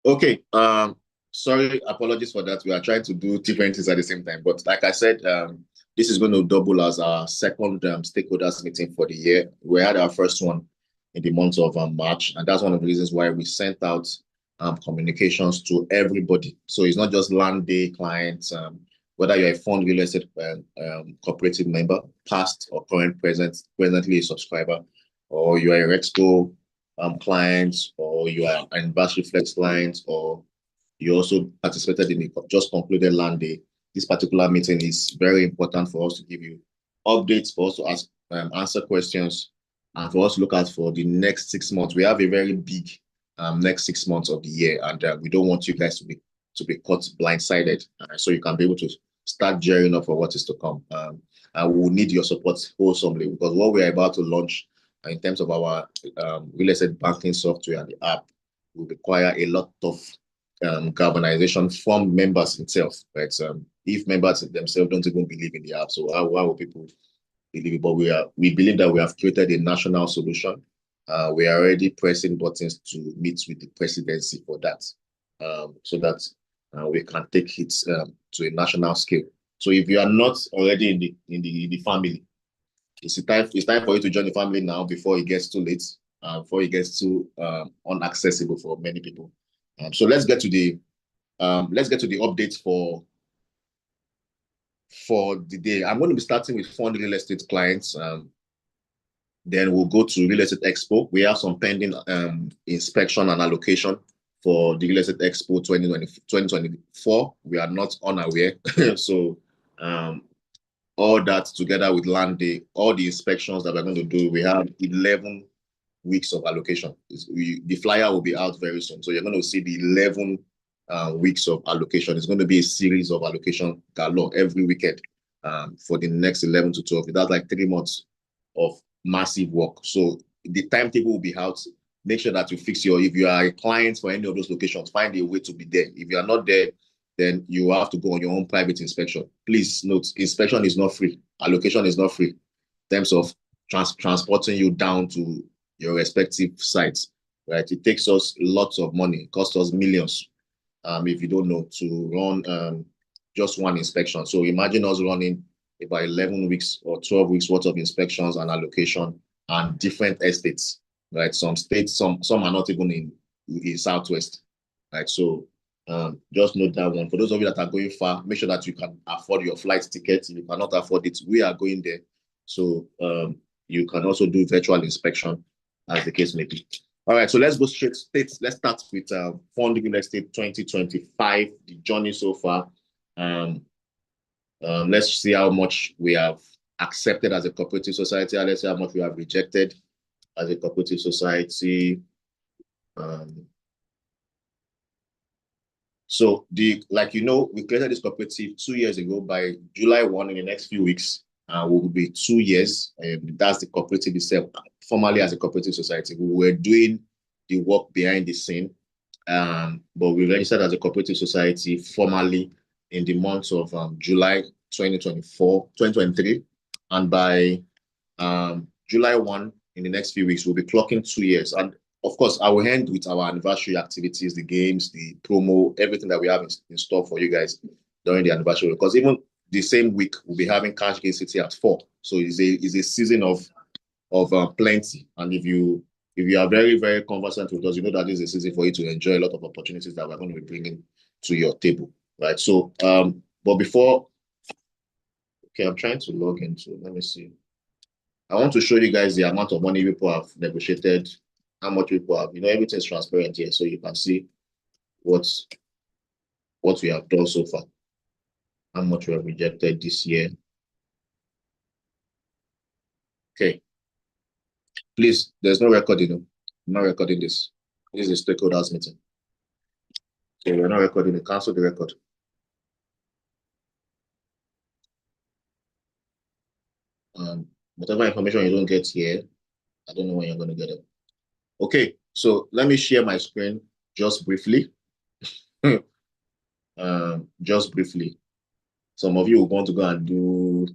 Okay. Sorry, apologies for that. We are trying to do different things at the same time. But like I said, this is going to double as our second stakeholders meeting for the year. We had our first one in the month of March, and that's one of the reasons why we sent out communications to everybody. So it's not just Landey clients, whether you're a fund real estate cooperative member, past or presently a subscriber, or you are a Rexco clients, or you are an Anniversary Flex client, or you also participated in the just concluded land day. This particular meeting is very important for us to give you updates, for us to ask, answer questions, and for us to look out for the next 6 months. We have a very big next 6 months of the year, and we don't want you guys to be caught blindsided. So you can be able to start gearing up for what is to come. And we will need your support wholesomely, because what we are about to launch in terms of our real estate banking software and the app will require a lot of galvanization from members itself, right? If members themselves don't even believe in the app, so how will people believe it? But we believe that we have created a national solution. We are already pressing buttons to meet with the presidency for that, so that we can take it to a national scale. So if you are not already in the family, it's time for you to join the family now before it gets too late, before it gets too unaccessible for many people. So let's get to the updates for the day. I'm going to be starting with fund real estate clients. Then we'll go to Real Estate Expo. We have some pending inspection and allocation for the Real Estate Expo 2024. We are not unaware. So all that together with land day, all the inspections that we're going to do, we have 11 weeks of allocation. The flyer will be out very soon. So you're going to see the 11 weeks of allocation. It's going to be a series of allocation galore every weekend for the next 11 to 12. That's like 3 months of massive work. So the timetable will be out. Make sure that you fix if you are a client for any of those locations, find a way to be there. If you are not there, then you have to go on your own private inspection. Please note, inspection is not free. Allocation is not free in terms of transporting you down to your respective sites, right? It takes us lots of money. It costs us millions, if you don't know, to run just one inspection. So imagine us running about 11 weeks or 12 weeks worth of inspections and allocation and different estates, right? Some states, some are not even in Southwest, right? So just note that one. For those of you that are going far, make sure that you can afford your flight tickets. If you cannot afford it, we are going there. So you can also do virtual inspection as the case may be. All right, so let's go straight. Let's start with Fund Real Estate 2025, the journey so far. Let's see how much we have accepted as a cooperative society, and let's see how much we have rejected as a cooperative society. So like we created this cooperative 2 years ago. By July 1, in the next few weeks, will be 2 years. And that's the cooperative itself, formally as a cooperative society. We were doing the work behind the scene, but we registered as a cooperative society formally in the month of July 2023. And by July 1, in the next few weeks, we'll be clocking 2 years. And of course, I will end with our anniversary activities, the games, the promo, everything that we have in store for you guys during the anniversary. Because even the same week, we'll be having Cash Game City at 4. So it's a season of plenty. And if you are very, very conversant with us, you know that this is a season for you to enjoy a lot of opportunities that we're going to be bringing to your table, right? So, but before, okay, I'm trying to log into, let me see. I want to show you guys the amount of money people have negotiated, how much people have, everything's transparent here, so you can see what we have done so far, how much we have rejected this year. Okay. Please, there's no recording. I'm not recording this. This is a stakeholders meeting. So we're not recording it. Cancel the record. Whatever information you don't get here, I don't know when you're going to get it. Okay, so let me share my screen just briefly. Just briefly. Some of you will want to go and do.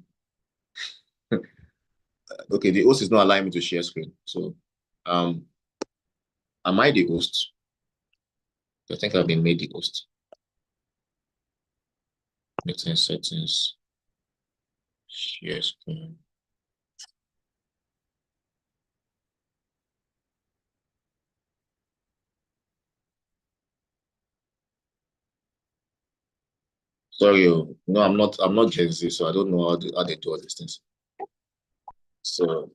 Okay, the host is not allowing me to share screen. So, am I the host? I think I've been made the host. Meeting settings. Share screen. Sorry, no, I'm not Gen Z, so I don't know how they do all these things. So,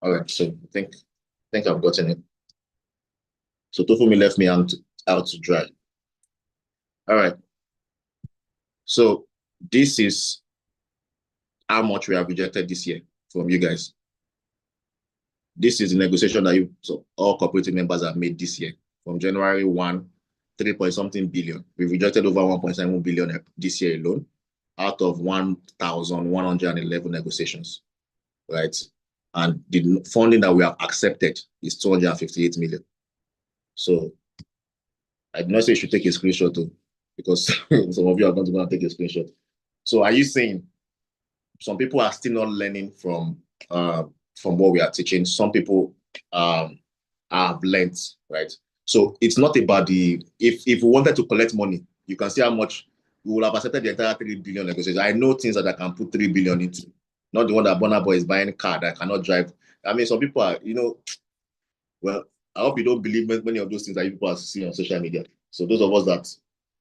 all right, so I think I've gotten it. So Tofumi left me out to dry. All right. So this is how much we have rejected this year from you guys. This is the negotiation that all cooperative members have made this year. From January 1, 3 point something billion. We've rejected over 1.7 billion this year alone, out of 1,111 negotiations, right? And the funding that we have accepted is 258 million. So I did not say you should take a screenshot too, because some of you are not going to take a screenshot. So are you saying some people are still not learning from what we are teaching? Some people have learned, right? So it's not about if we wanted to collect money, you can see how much we will have accepted the entire 3 billion negotiation. I know things that I can put 3 billion into, not the one that Burna Boy is buying a car that I cannot drive. I mean, some people are, well, I hope you don't believe many of those things that people are seeing on social media. So those of us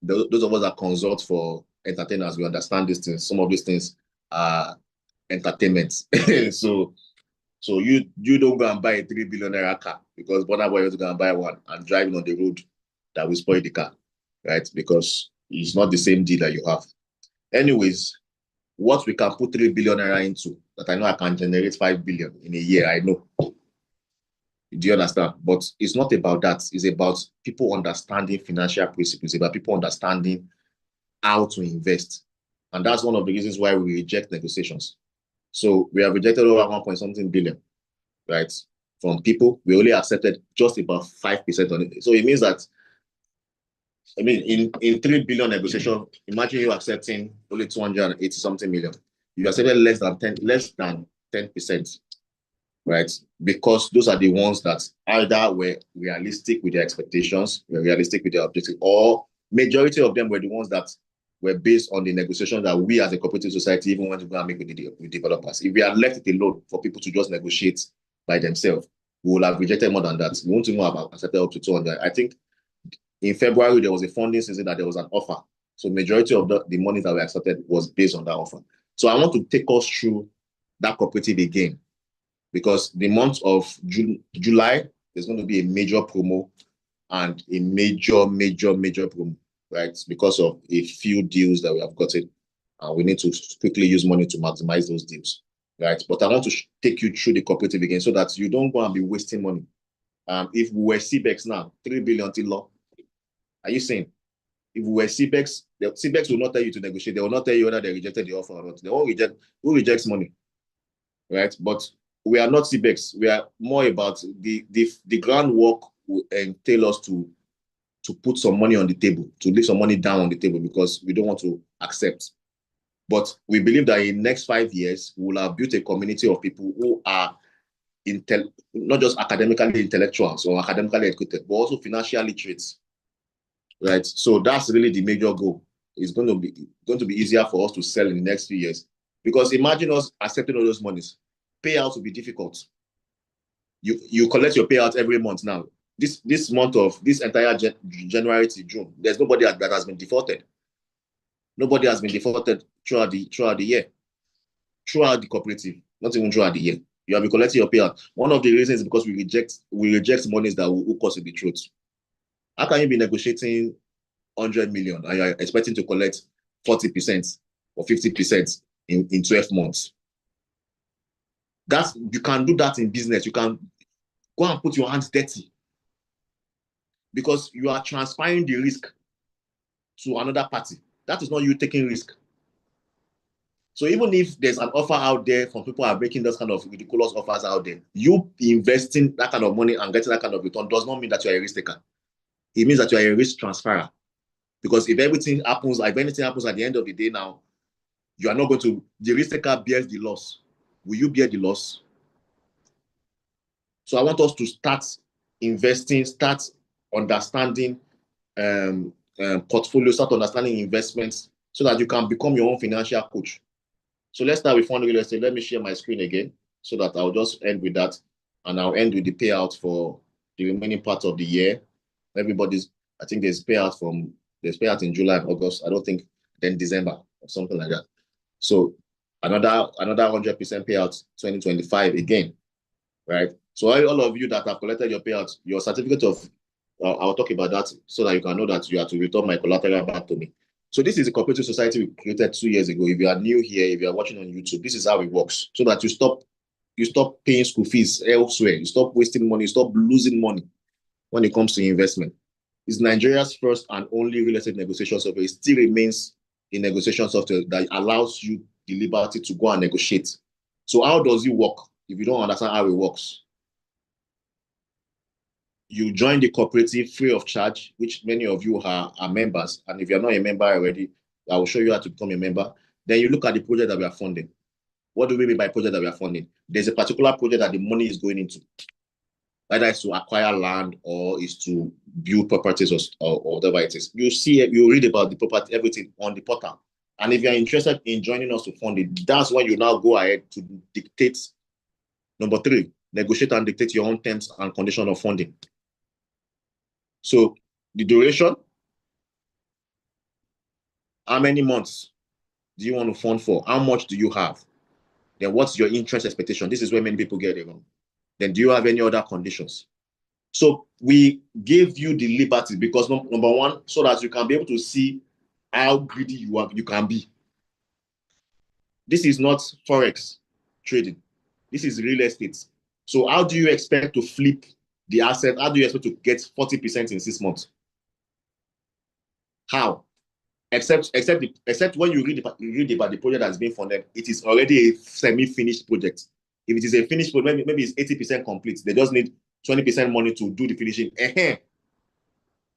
that consult for entertainers, we understand these things. Some of these things are entertainment. So you don't go and buy a 3 billion naira car because Burna Boy is going to buy one and driving on the road that will spoil the car, right? Because it's not the same deal that you have. Anyways, what we can put 3 billion naira into that I know I can generate 5 billion in a year, I know. Do you understand? But it's not about that. It's about people understanding financial principles. It's about people understanding how to invest. And that's one of the reasons why we reject negotiations. So we have rejected over 1 point something billion, right? From people. We only accepted just about 5% on it. So it means that, I mean, in 3 billion negotiation, imagine you accepting only 280 something million. You accepted less than 10%. Right? Because those are the ones that either were realistic with their expectations, were realistic with their objective, or majority of them were the ones that were based on the negotiation that we as a cooperative society even want to go and make with developers. If we had left it alone for people to just negotiate by themselves, we would have rejected more than that. We won't even have accepted up to 200. I think in February, there was a funding season that there was an offer. So majority of the money that we accepted was based on that offer. So I want to take us through that cooperative again, because the month of July, there's going to be a major promo and a major promo, right? Because of a few deals that we have gotten. And we need to quickly use money to maximize those deals, right? But I want to take you through the cooperative again so that you don't go and be wasting money. If we were CBEX now, 3 billion till law, are you saying? If we were CBEX, the CBEX will not tell you to negotiate. They will not tell you whether they rejected the offer or not. They won't reject. Who rejects money, right? But we are not CBEX. We are more about the groundwork will entail us to put some money on the table, to leave some money down on the table because we don't want to accept. But we believe that in the next 5 years, we will have built a community of people who are not just academically intellectuals or academically educated, but also financially literate, right? So that's really the major goal. It's going to be easier for us to sell in the next few years. Because imagine us accepting all those monies. Payouts will be difficult. You collect your payout every month now. This month of this entire January to June, there's nobody that has been defaulted. Nobody has been defaulted throughout the year, throughout the cooperative, not even throughout the year. You have been collecting your payout. One of the reasons is because we reject monies that will hook us in the truth. How can you be negotiating 100 million and you're expecting to collect 40% or 50% in 12 months? You can do that in business. You can go and put your hands dirty because you are transferring the risk to another party. That is not you taking risk. So even if there's an offer out there from people who are making those kind of ridiculous offers out there, you investing that kind of money and getting that kind of return does not mean that you are a risk taker. It means that you are a risk transferer. Because if anything happens at the end of the day now, you are not going to, the risk taker bears the loss. Will you bear the loss? So I want us to start investing, start understanding portfolio, start understanding investments, so that you can become your own financial coach. So let's start with fund real estate. Let me share my screen again so that I'll just end with that, and I'll end with the payout for the remaining part of the year. Everybody's, I think there's payout in July and August. I don't think then December or something like that. So another 100% payout 2025 again, right? So all of you that have collected your payout, your certificate of, I'll talk about that so that you can know that you have to return my collateral back to me. So this is a cooperative society we created 2 years ago. If you are new here, if you are watching on YouTube, this is how it works. So that you stop paying school fees elsewhere. You stop wasting money. You stop losing money when it comes to investment. It's Nigeria's first and only real estate negotiation software. It still remains a negotiation software that allows you the liberty to go and negotiate. So how does it work? If you don't understand how it works, you join the cooperative free of charge, which many of you are members. And if you're not a member already, I will show you how to become a member. Then you look at the project that we are funding. What do we mean by project that we are funding? There's a particular project that the money is going into. Either it's to acquire land or is to build properties or whatever it is. You see it, you read about the property, everything on the portal. And if you're interested in joining us to fund it, that's when you now go ahead to dictate. Number 3, negotiate and dictate your own terms and conditions of funding. So the duration, how many months do you want to fund for? How much do you have? Then what's your interest expectation? This is where many people get it wrong. Then do you have any other conditions? So we gave you the liberty because number 1, so that you can be able to see how greedy you can be. This is not Forex trading. This is real estate. So how do you expect to flip the asset? How do you expect to get 40% in 6 months? How? Except when you read about the project that's being funded, it is already a semi-finished project. If it is a finished project, maybe it's 80% complete. They just need 20% money to do the finishing.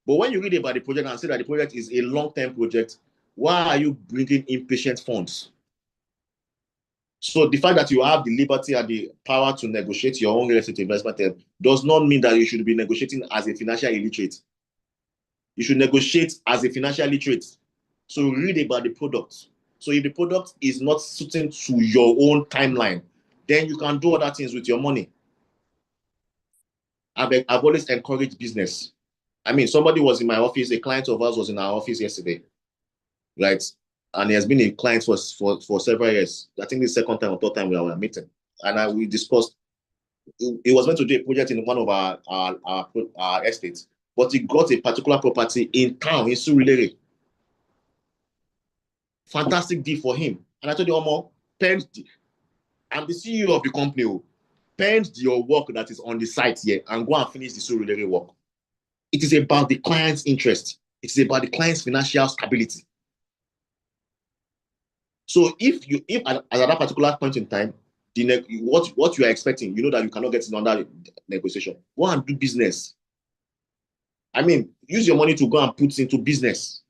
But when you read about the project and say that the project is a long-term project, why are you bringing impatient funds? So the fact that you have the liberty and the power to negotiate your own real estate investment does not mean that you should be negotiating as a financial illiterate. You should negotiate as a financial literate. So read about the product. So if the product is not suiting to your own timeline, then you can do other things with your money. I've always encouraged business. I mean, somebody was in my office, a client of ours was in our office yesterday, right? And he has been a client for several years. I think the second time or third time we were meeting. And we discussed, he was meant to do a project in one of our estates, but he got a particular property in town, in Surulere. Fantastic deal for him. And I told him, Omo, I'm the CEO of the company. Pend your work that is on the site here and go and finish the Surulere work. It is about the client's interest. It is about the client's financial stability. So if at that particular point in time, what you are expecting, you know that you cannot get it under negotiation, go and do business. I mean, use your money to go and put into business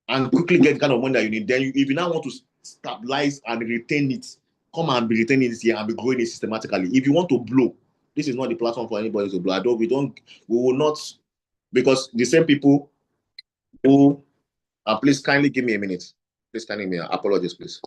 and quickly get the kind of money that you need. Then if you now want to stabilize and retain it, come and be retaining it here and be growing it systematically. If you want to blow, this is not the platform for anybody to blow. We will not, because the same people who, please kindly give me a minute. Please kindly give me apologies, please.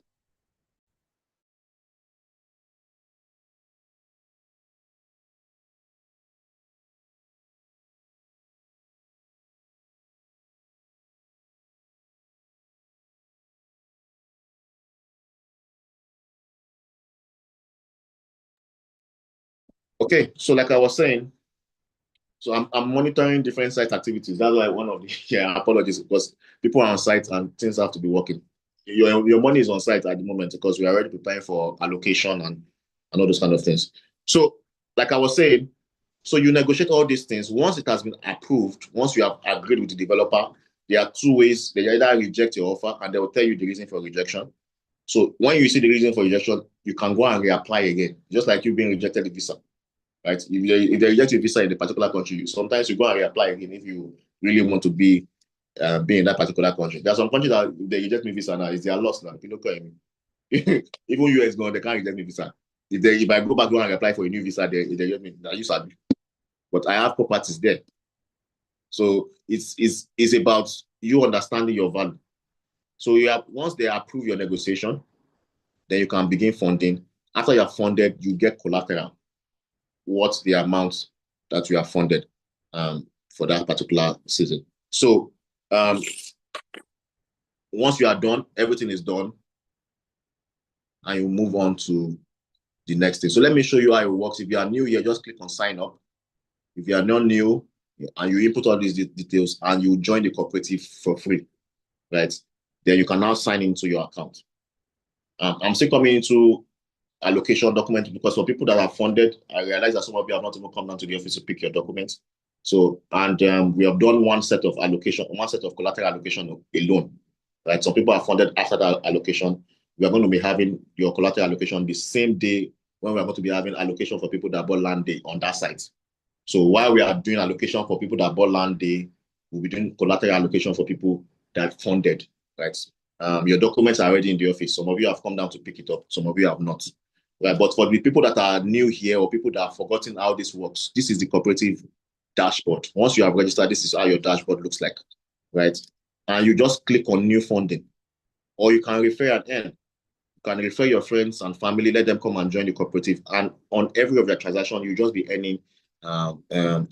Okay, so like I was saying, so I'm monitoring different site activities. That's why one of the apologies, because people are on site and things have to be working. Your money is on site at the moment because we are already preparing for allocation and all those kind of things. So like I was saying, so you negotiate all these things. Once it has been approved, once you have agreed with the developer, there are 2 ways. They either reject your offer and they will tell you the reason for rejection. So when you see the reason for rejection, you can go and reapply again, just like you've been rejected the visa. Right? If they reject your visa in a particular country, sometimes you go and reapply again if you really want to be in that particular country. There are some countries that they reject me visa now, it's their loss now. Even US gone, they can't reject me visa. If I go back and apply for a new visa, they reject me. Now you sabi. but I have properties there. So it's about you understanding your value. So you have once they approve your negotiation, then you can begin funding. After you are funded, you get collateral. What's the amount that you have funded for that particular season? So once you are done, everything is done, and you move on to the next thing. So let me show you how it works. If you are new here, just click on sign up. If you are not new and you input all these details and you join the cooperative for free, right? Then you can now sign into your account. I'm still coming into allocation document because for people that are funded, I realize that some of you have not even come down to the office to pick your documents. So, and we have done one set of allocation, one set of collateral allocation alone, right? Some people are funded after that allocation. We are going to be having your collateral allocation the same day when we are going to be having allocation for people that bought Landey on that site. So while we are doing allocation for people that bought Landey, we'll be doing collateral allocation for people that funded, right? Your documents are already in the office. Some of you have come down to pick it up. Some of you have not. Right? But for the people that are new here or people that have forgotten how this works, this is the cooperative dashboard. Once you have registered, this is how your dashboard looks like, right? And you just click on new funding, or you can refer and earn. You can refer your friends and family, let them come and join the cooperative. And on every of their transaction, you just be earning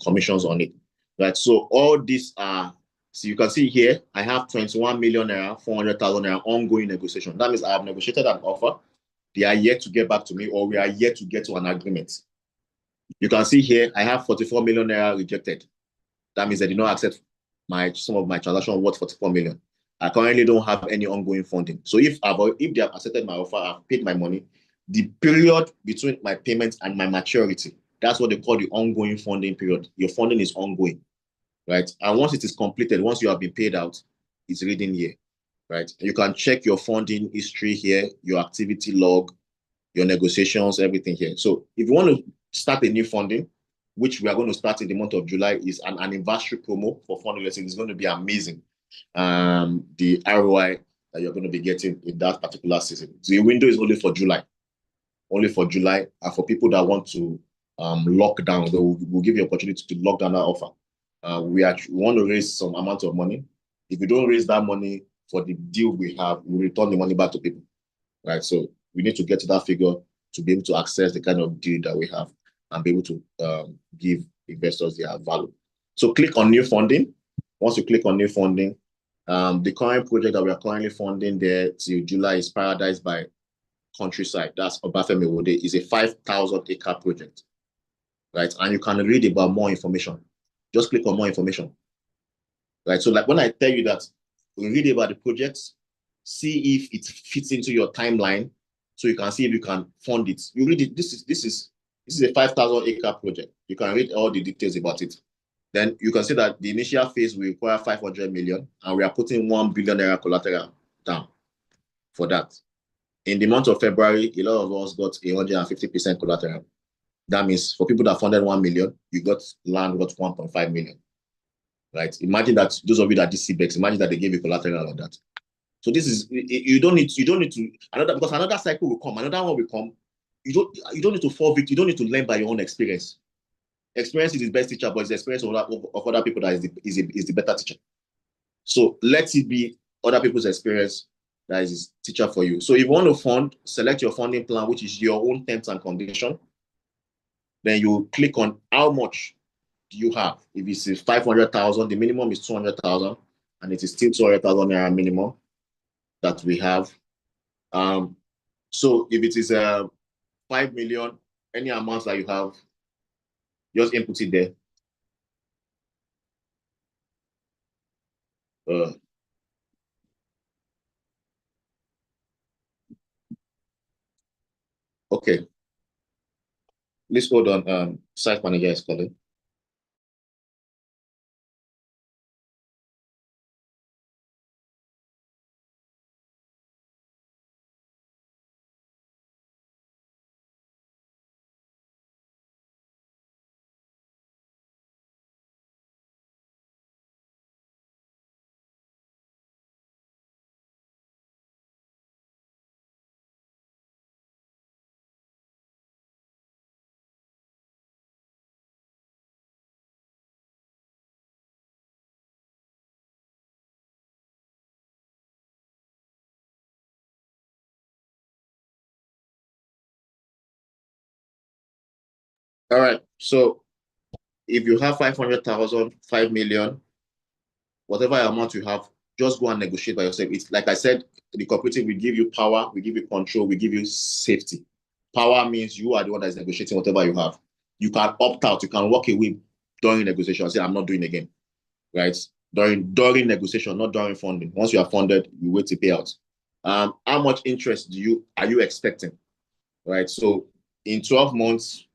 commissions on it, right? So all these are, so you can see here, I have 21 million naira, 400,000 naira ongoing negotiation. That means I have negotiated an offer. They are yet to get back to me, or we are yet to get to an agreement. You can see here, I have 44 million naira rejected. That means they did not accept some of my transaction worth 44 million. I currently don't have any ongoing funding. So if they have accepted my offer, I've paid my money, the period between my payment and my maturity, that's what they call the ongoing funding period. Your funding is ongoing, right? And once it is completed, once you have been paid out, it's reading here, right? You can check your funding history here, your activity log, your negotiations, everything here. So if you want to start a new funding, which we are going to start in the month of July, is an anniversary promo for funding lessons. It's going to be amazing. The ROI that you're going to be getting in that particular season. So the window is only for July, and for people that want to lock down, we'll give you opportunity to lock down that offer. We want to raise some amount of money. If we don't raise that money for the deal we have, we'll return the money back to people, right? So we need to get to that figure to be able to access the kind of deal that we have and be able to give investors their value. So click on new funding. Once you click on new funding, the current project that we are currently funding there till July is Paradise by Countryside. That's Obafemi Wode. Is a 5,000 acre project, right? And you can read about more information. Just click on more information, right? So like when I tell you that, read about the projects, see if it fits into your timeline, so you can see if you can fund it. You read it. This is a 5,000 acre project. You can read all the details about it. Then you can see that the initial phase will require 500 million, and we are putting 1 billion naira collateral down for that. In the month of February, a lot of us got 150% collateral. That means for people that funded 1 million, you got land worth 1.5 million. Right? Imagine that those of you that did CBEX, imagine that they gave you collateral on that. So this is, you don't need to because another cycle will come, another one will come. You don't need to fall victim. You don't need to learn by your own experience. Experience is the best teacher, but it's the experience of other people that is the better teacher. So let it be other people's experience that is teacher for you. So if you want to fund, select your funding plan, which is your own terms and condition. Then you click on how much do you have. If it's 500,000, the minimum is 200,000, and it is still 200,000 naira minimum that we have. So if it is 5 million, any amount that you have, just input it there. Okay, let's hold on. Site manager is calling. All right. So if you have 500,000, 5 million, whatever amount you have, just go and negotiate by yourself. It's like I said, the cooperative will give you power, we give you control, we give you safety. Power means you are the one that is negotiating whatever you have. You can opt out, you can walk away during negotiation and say, I'm not doing it again, right? During negotiation, not during funding. Once you are funded, you wait to pay out. How much interest are you expecting, right? So in 12 months,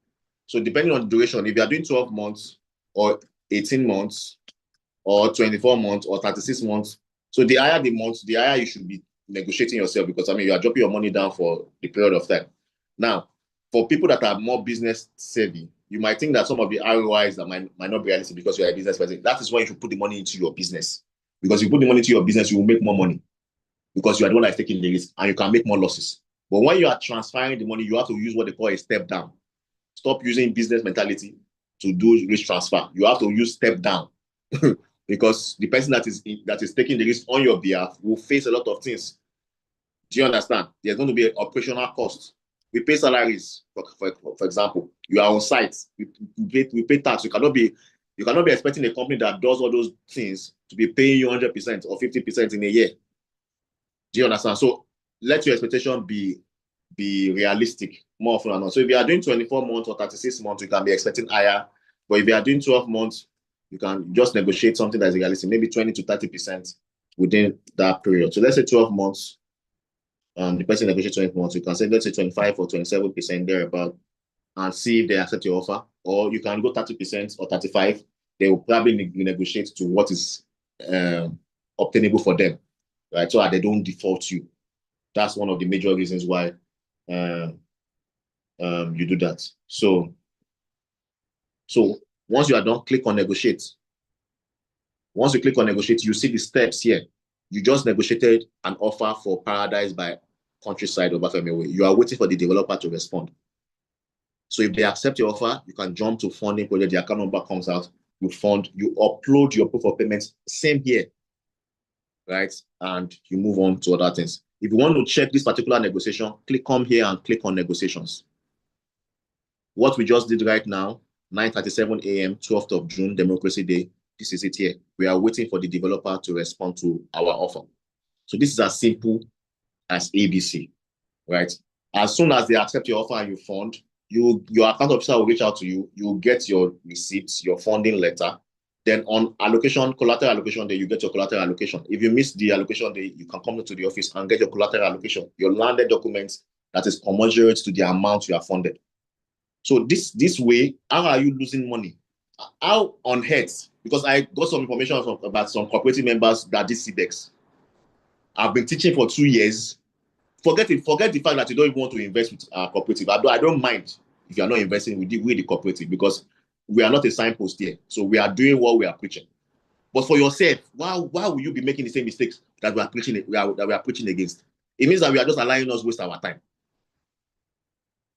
so depending on the duration, if you are doing 12 months or 18 months, or 24 months or 36 months. So the higher the months, the higher you should be negotiating yourself, because I mean, you are dropping your money down for the period of time. Now, for people that are more business savvy, you might think that some of the ROIs that might not be realistic because you're a business person. That is why you should put the money into your business. Because if you put the money into your business, you will make more money because you are the one that's taking the risk and you can make more losses. But when you are transferring the money, you have to use what they call a step down. Stop using business mentality to do risk transfer. You have to use step down. Because the person that is taking the risk on your behalf will face a lot of things. Do you understand? There's going to be an operational cost. We pay salaries, for example. You are on site. We pay tax. You cannot be expecting a company that does all those things to be paying you 100% or 50% in a year. Do you understand? So let your expectation be realistic more often than not. So if you are doing 24 months or 36 months, you can be expecting higher. But if you are doing 12 months, you can just negotiate something that is realistic, maybe 20 to 30% within that period. So let's say 12 months, the person negotiates 20 months, you can say, let's say 25 or 27% thereabout, and see if they accept your offer. Or you can go 30% or 35%. They will probably negotiate to what is obtainable for them, right? So that they don't default you. That's one of the major reasons why you do that. So once you are done, click on negotiate. Once you click on negotiate, you see the steps here. You just negotiated an offer for Paradise by Countryside or Bafemiwe. You are waiting for the developer to respond. So if they accept your offer, you can jump to funding project. The account number comes out. You fund. You upload your proof of payments. Same here, right? And you move on to other things. If you want to check this particular negotiation, click come here and click on negotiations. What we just did right now, 9:37 a.m., 12th of June, Democracy Day. This is it here. We are waiting for the developer to respond to our offer. So this is as simple as ABC, right? As soon as they accept your offer and you fund, your account officer will reach out to you. You will get your receipts, your funding letter. Then on allocation, collateral allocation day, you get your collateral allocation. If you miss the allocation day, you can come to the office and get your collateral allocation, your landed documents that is commensurate to the amount you are funded. So this way, how are you losing money? How on earth? Because I got some information about some cooperative members that did CBEX. I've been teaching for 2 years. Forget the fact that you don't even want to invest with our cooperative. I don't mind if you are not investing with the cooperative, because we are not a signpost here. So we are doing what we are preaching. But for yourself, why will you be making the same mistakes that we are preaching against? It means that we are just allowing us waste our time.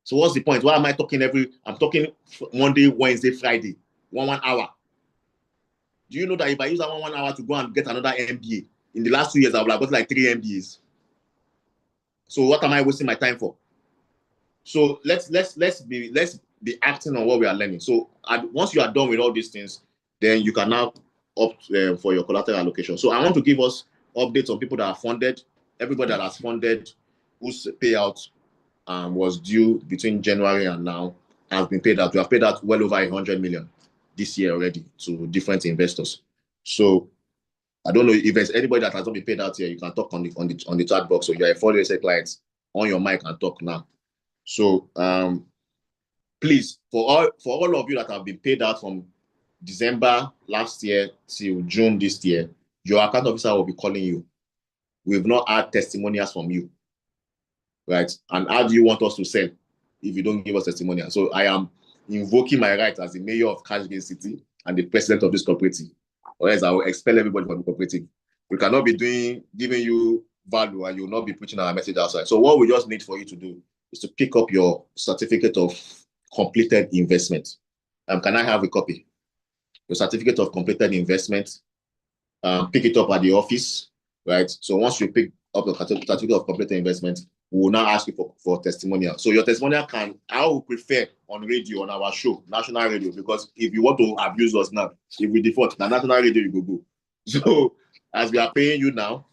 So what's the point? Why am I talking I'm talking Monday, Wednesday, Friday, one hour. Do you know that if I use that 1 hour to go and get another MBA, in the last 2 years, I would have got like 3 MBAs. So what am I wasting my time for? So let's be acting on what we are learning. So once you are done with all these things, then you can now opt for your collateral allocation. So I want to give us updates on people that are funded. Everybody that has funded, whose payout was due between January and now, has been paid out. We have paid out well over 100 million this year already to different investors. So I don't know if there's anybody that has not been paid out here. You can talk on the chat box. So you're a 4SA client, on your mic and talk now. So please, for all of you that have been paid out from December last year till June this year, your account officer will be calling you. We've not had testimonials from you, right? And how do you want us to sell if you don't give us testimonials? So I am invoking my right as the mayor of Caribbean City and the president of this cooperative, or else I will expel everybody from the cooperative. We cannot be giving you value and you will not be preaching our message outside. So what we just need for you to do is to pick up your certificate of completed investment. Can I have a copy? Your certificate of completed investment. Pick it up at the office, right? So once you pick up the certificate of completed investment, we will now ask you for testimonial. So your testimonial I would prefer on radio, on our show, national radio, because if you want to abuse us now, if we default, the national radio, you go. So as we are paying you now,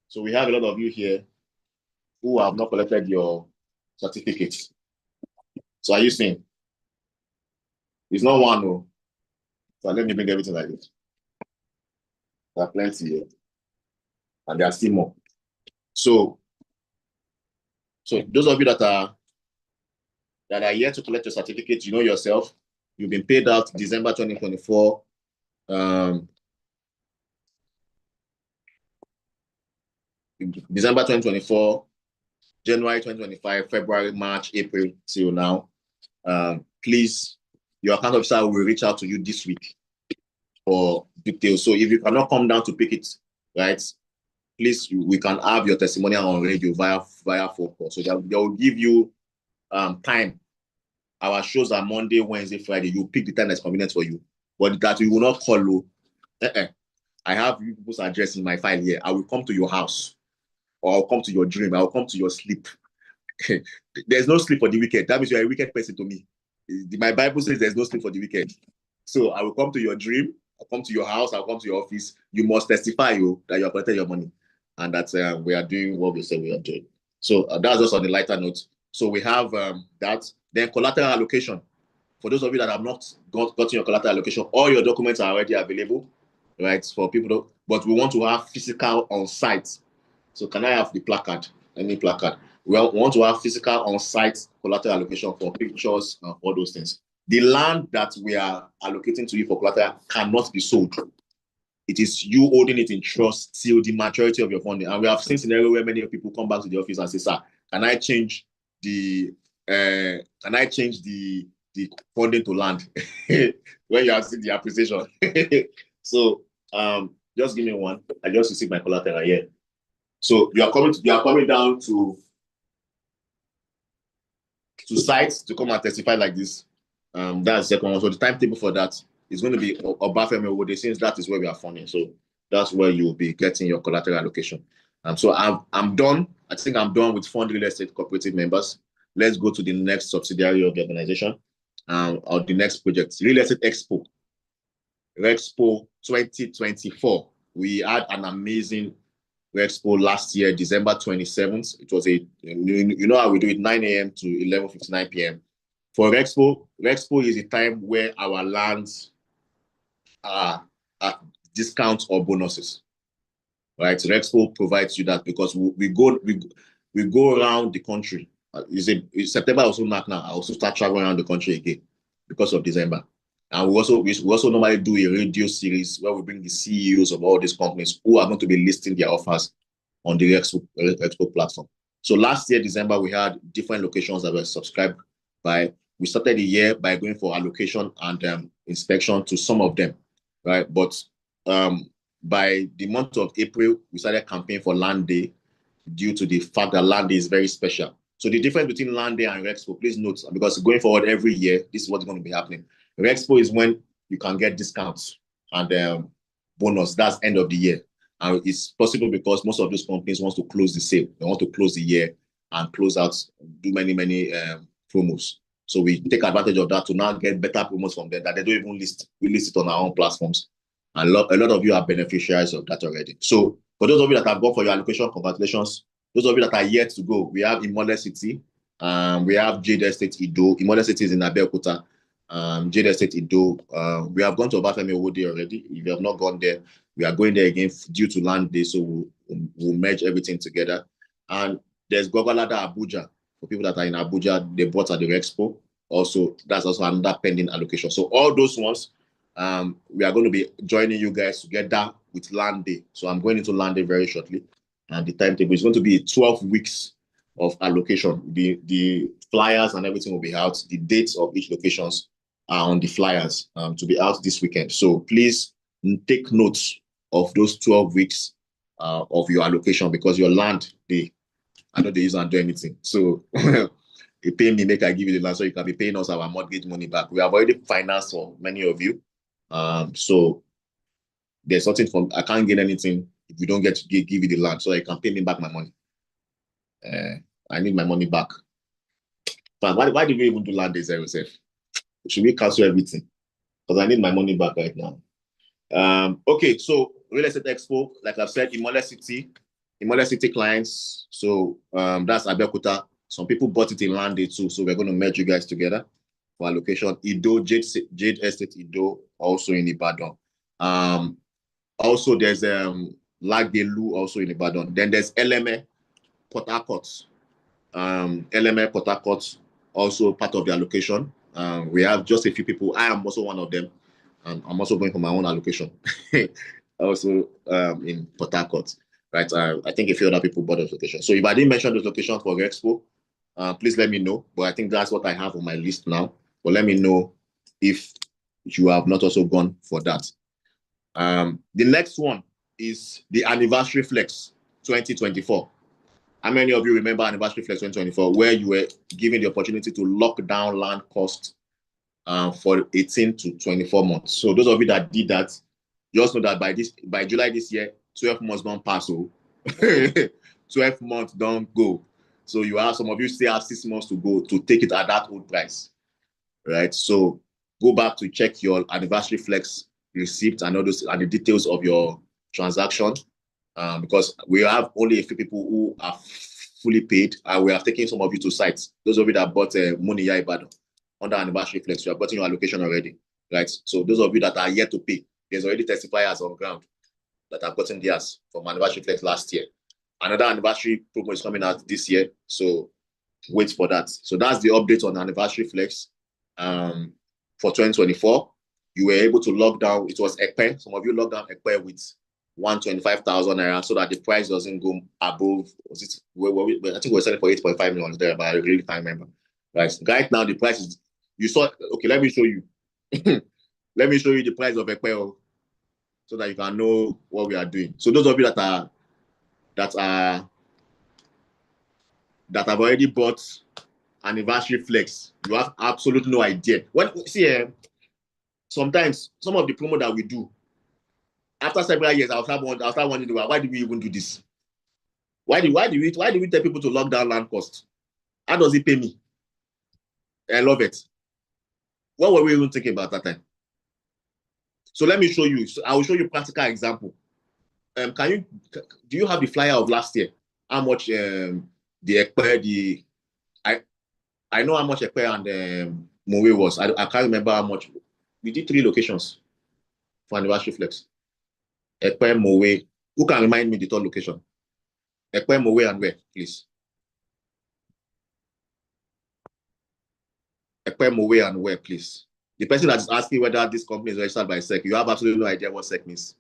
so we have a lot of you here who have not collected your certificates. So are you seeing? It's not one, no. So let me bring everything like this. There are plenty here. And there are still more. So those of you that are yet to collect your certificate, you know yourself, you've been paid out December 2024. December 2024, January 2025, February, March, April till now. Please, your account officer will reach out to you this week for details. So if you cannot come down to pick it, right, please, we can have your testimonial on radio via phone call. So they will give you time. Our shows are Monday, Wednesday, Friday. You pick the time that's convenient for you. But that we will not call you. I have you people's address in my file here. I will come to your house, or I'll come to your dream. I'll come to your sleep. There's no sleep for the wicked. That means you're a wicked person to me. My Bible says there's no sleep for the wicked. So I will come to your dream. I'll come to your house. I'll come to your office. You must testify that you have collected your money and that we are doing what we say we are doing. So that's just on the lighter note. So we have that. Then collateral allocation. For those of you that have not gotten your collateral allocation, all your documents are already available, right? For people, but we want to have physical on site. So can I have the placard? Any placard? We want to have physical on-site collateral allocation for pictures and all those things. The land that we are allocating to you for collateral cannot be sold. It is you holding it in trust till the maturity of your funding. And we have seen scenario where many people come back to the office and say, "Sir, can I change the funding to land?" When you have seen the appreciation. So just give me one. I just received my collateral here. So you are coming down to sites to come and testify like this. That's the second one. So the timetable for that is going to be Obafemi Owode, since that is where we are funding. So that's where you will be getting your collateral allocation. So I'm done. I think I'm done with Fund Real Estate Cooperative members. Let's go to the next subsidiary of the organization, or the next project, Real Estate Expo 2024. We had an amazing Expo last year, December 27th. It was you know how we do it, 9 a.m. to 11:59 p.m. For Expo is a time where our lands are discounts or bonuses, right? Expo provides you that because we go around the country. September also not now. I also start traveling around the country again because of December. And we also normally do a radio series where we bring the CEOs of all these companies who are going to be listing their offers on the Expo platform. So last year, December, we had different locations that were subscribed by. We started the year by going for allocation and inspection to some of them, right? But by the month of April, we started campaigning for Landey due to the fact that Landey is very special. So the difference between Landey and Expo, please note, because going forward every year, this is what's going to be happening. Expo is when you can get discounts and bonus. That's end of the year. And it's possible because most of those companies want to close the sale. They want to close the year and close out, do many promos. So we take advantage of that to now get better promos from them that they don't even list. We list it on our own platforms. And a lot of you are beneficiaries of that already. So for those of you that have gone for your allocation, congratulations. Those of you that are yet to go, we have Imole City. We have Jade Estate Ido. Imole City is in Abeokuta. Jade Estate Ido. We have gone to Obafemi Owode already. If you have not gone there, we are going there again due to Landey. So we'll merge everything together. And there's Gogolada Abuja. For people that are in Abuja, they bought at the Expo. Also, that's also another pending allocation. So all those ones, we are going to be joining you guys together with Landey. So I'm going into Landey very shortly. And the timetable is going to be 12 weeks of allocation. The flyers and everything will be out. The dates of each locations are on the flyers to be out this weekend. So please take notes of those 12 weeks of your allocation, because your land, I know they use and do anything. So you pay me, make I give you the land, so you can be paying us our mortgage money back. We have already financed for many of you. So there's nothing from, I can't gain anything if you don't get to give you the land, so you can pay me back my money. I need my money back. But why did we even do Landey Zero Safe? Should we cancel everything? Because I need my money back right now. Okay, so Real Estate Expo, like I've said, Imole City clients. So that's Abeokuta. Some people bought it in Landey too, so we're going to merge you guys together for allocation. Ido, Jade Estate Ido, also in Ibadan. Also there's Lagelu, also in Ibadan. Then there's LMA, Port Harcourt. LMA, Port Harcourt, also part of the allocation. We have just a few people. I am also one of them. And I'm also going for my own allocation. Also in Port Harcourt, right? I think a few other people bought those locations. So if I didn't mention those locations for Expo, please let me know. But I think that's what I have on my list now. But let me know if you have not also gone for that. The next one is the Anniversary Flex 2024. How many of you remember Anniversary Flex 2024, where you were given the opportunity to lock down land cost for 18 to 24 months? So those of you that did that, you also know that by July this year, 12 months don't pass. So 12 months don't go. So you have, some of you still have 6 months to go to take it at that old price, right? So go back to check your Anniversary Flex receipt and all those and the details of your transaction, because we have only a few people who are fully paid, and we have taken some of you to sites. Those of you that bought Moniya Ibadan under Anniversary Flex, you have gotten your allocation already, right? So those of you that are yet to pay, there's already testifiers on ground that have gotten theirs from Anniversary Flex last year. Another anniversary promo is coming out this year, so wait for that. So that's the update on Anniversary Flex for 2024. You were able to lock down, it was Ekpe. Some of you locked down Ekpe with 125,000 naira so that the price doesn't go above, was it, I think we were selling for 8.5 million there, but I really can't remember. Right now, the price is, you saw, okay, let me show you. Let me show you the price of Ekpe so that you can know what we are doing. So those of you that have already bought Anniversary Flex, you have absolutely no idea. Sometimes some of the promo that we do, after several years, I'll start wondering, why did we even do this? Why do we tell people to lock down land cost? How does it pay me? I love it. What were we even thinking about that time? So let me show you. So I will show you a practical example. Do you have the flyer of last year? How much I know how much Ekpe and Mowe was. I can't remember how much. We did 3 locations for Anniversary Flex. Ekpe, Mowe. Who can remind me the 3rd location? Ekpe, Mowe, and where, please? Ekpe, Mowe, and where, please? The person that is asking whether this company is registered by SEC, you have absolutely no idea what SEC means.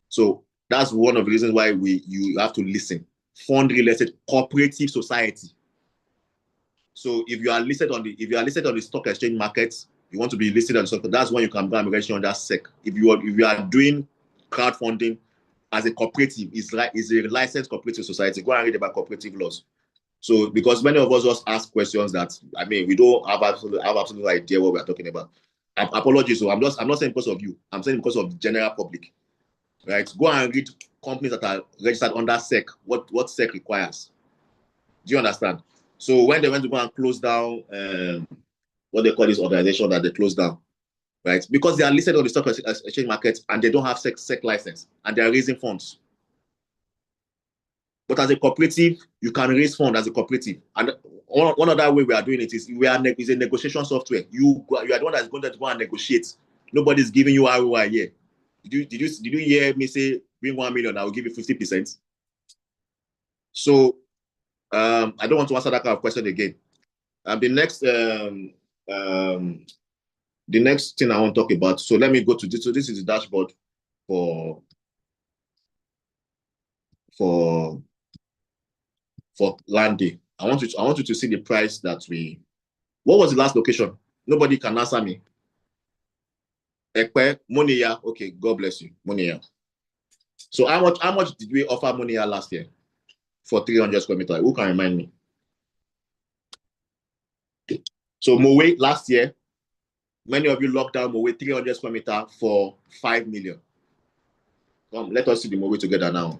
So that's one of the reasons why you have to listen. Fund Real Estate Cooperative Society. So if you are listed on the stock exchange markets, you want to be listed on the stock, that's when you can go and register under SEC. If you are doing crowdfunding as a cooperative, is a licensed cooperative society. Go and read about cooperative laws. So because many of us just ask questions that, I mean, we don't have absolute idea what we're talking about. Apologies. So I'm not saying because of you. I'm saying because of the general public. Right? Go and read companies that are registered under SEC, what SEC requires. Do you understand? So when they went to go and close down what they call this organization that they closed down, right? Because they are listed on the stock exchange market and they don't have SEC license and they are raising funds. But as a cooperative, you can raise funds as a cooperative. And one other way we are doing it is is a negotiation software. You are the one that's going to go and negotiate. Nobody's giving you ROI here. Did you hear me say bring 1 million? I will give you 50%. So I don't want to answer that kind of question again. The next thing I want to talk about. So let me go to this. So this is the dashboard for Landey. I want you to see the price that we. What was the last location? Nobody can answer me. Ekpe, Moniya. Okay, God bless you, Moniya. So how much did we offer Moniya last year for 300 square meters? Who can remind me? Okay. So Mowe last year, many of you locked down Mowe 300 square meters for 5 million. Come, let us see the Mowe together now.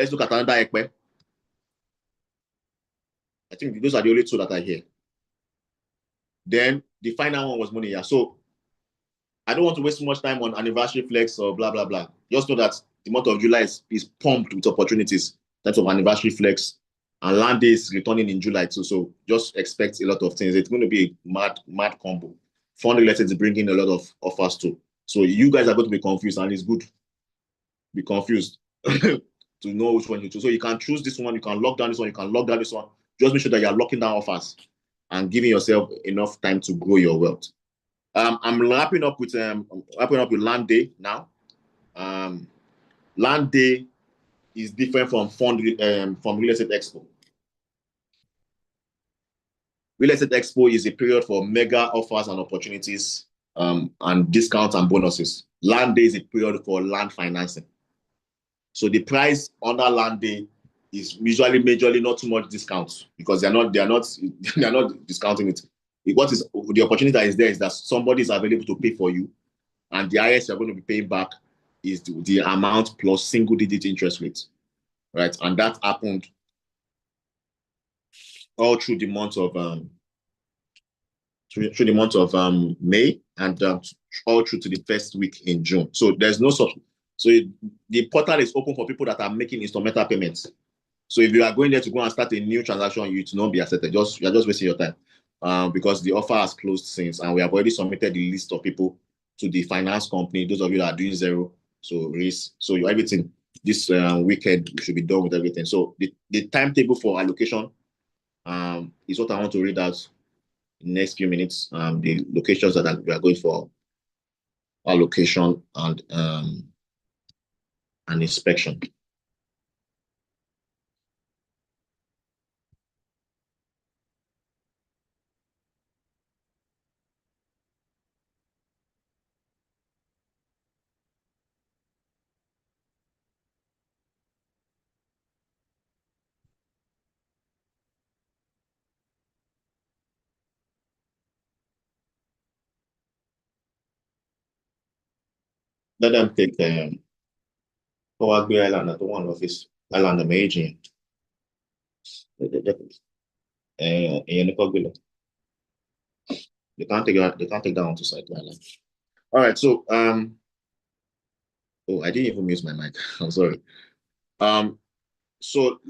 Let's look at another Ekpe. I think those are the only two that I hear. Then the final one was Moniya. So I don't want to waste too much time on anniversary flex or blah, blah, blah. Just know that the month of July is pumped with opportunities, types of anniversary flex. And Landey is returning in July too. So just expect a lot of things. It's going to be a mad combo. Fund related is bringing a lot of offers too. So you guys are going to be confused, and it's good. Be confused to know which one you choose. So you can choose this one, you can lock down this one, you can lock down this one. Just make sure that you're locking down offers and giving yourself enough time to grow your wealth. I'm wrapping up with Landey now. Landey is different from Real Estate Expo. Real Estate Expo is a period for mega offers and opportunities, and discounts and bonuses. Landey is a period for land financing. So the price under Landey is usually majorly not too much discounts because they're not discounting it. What is the opportunity that is there is that somebody is available to pay for you, and the highest you're going to be paying back is the amount plus single-digit interest rate, right? And that happened all through the month of May and all through to the first week in June. So there's no such. So the portal is open for people that are making instrumental payments. So if you are going there to go and start a new transaction, you will not be accepted. You're just wasting your time. Because the offer has closed since, and we have already submitted the list of people to the finance company. Those of you that are doing zero, so everything this weekend we should be done with everything. So the timetable for allocation is what I want to read out in the next few minutes. The locations that we are going for allocation and inspection. Let them take Power Island at the one office, Landey Meeting. They can't take that onto site. All right, so oh, I didn't even use my mic. I'm sorry. So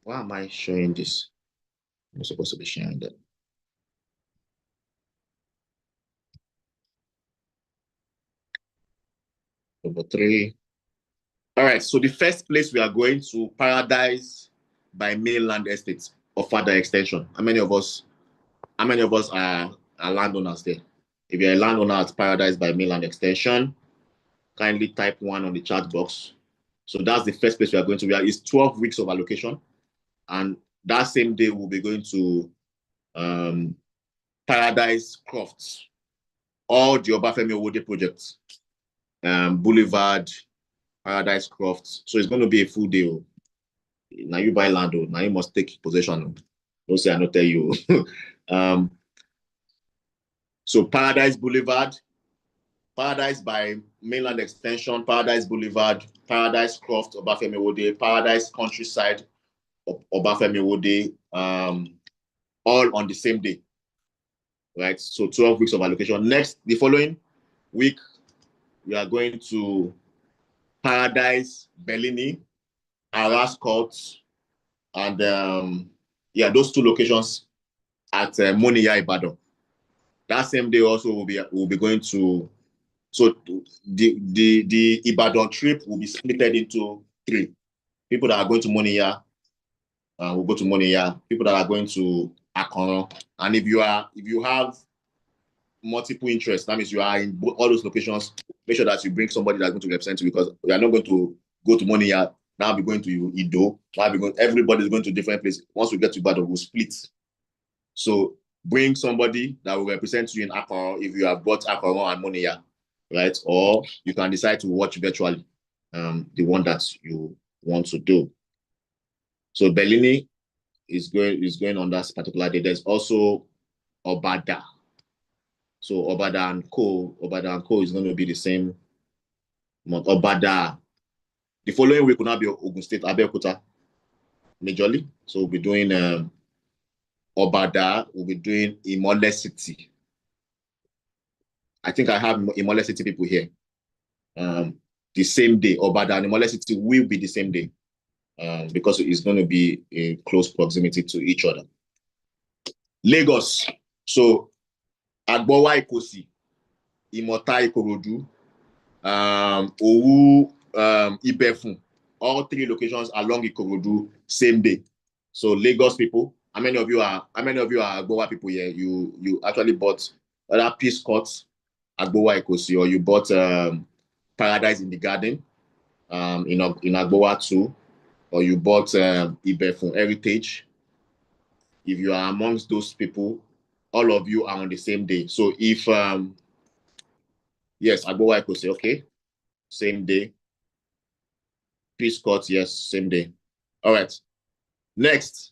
why am I showing this? I'm supposed to be sharing that. Number 3. All right, so the first place we are going to Paradise by Mainland Estates or further extension. How many of us are landowners there? If you're a landowner at Paradise by Mainland Extension, kindly type 1 on the chat box. So that's the first place we are going to. It's 12 weeks of allocation, and that same day we'll be going to Paradise Crofts, all the Obafemi Owode projects, Boulevard, Paradise Crofts. So it's going to be a full day. Now you buy land, now you must take possession. Don't say I not tell you. So Paradise Boulevard, Paradise by Mainland Extension, Paradise Boulevard, Paradise Croft, Obafemi Owode, Paradise Countryside, Obafemi Owode, all on the same day, right? So 12 weeks of allocation. Next, the following week, we are going to Paradise, Bellini, Arras Court, and those 2 locations at Moniya, Ibadan. That same day also we'll be going to. So the Ibadan trip will be split into 3. People that are going to Moniya will go to Moniya. People that are going to Akoran, and if you have multiple interests, that means you are in all those locations. Make sure that you bring somebody that's going to represent you, because we are not going to go to Moniya. Now be going to Ido. Now everybody's going to different places. Once we get to Ibadan, we'll split. So bring somebody that will represent you in Akoran if you have bought Akoran and Moniya, right? Or you can decide to watch virtually the one that you want to do. So Bellini is going on that particular day. There's also Obada. So Obada and Co is going to be the same month. Obada, The following week will now be Ogun State, Abeokuta, majorly. So we'll be doing Obada, we'll be doing Imole City. I think I have Imole City people here. The same day, Obada and Imole City will be the same day because it's going to be in close proximity to each other. Lagos. So Agbowa Ikosi, Imota Ikorodu, Owu, Ibefun, all three locations along Ikorodu, same day. So Lagos people, how many of you are Agbowa people here? You actually bought other Peace Court, Agbowa Ikosi, or you bought Paradise in the Garden in Agbowa too, or you bought Ibefun Heritage. If you are amongst those people, all of you are on the same day. So if yes, Agbowa Ikosi, okay, same day. Peace Court, yes, same day. All right. Next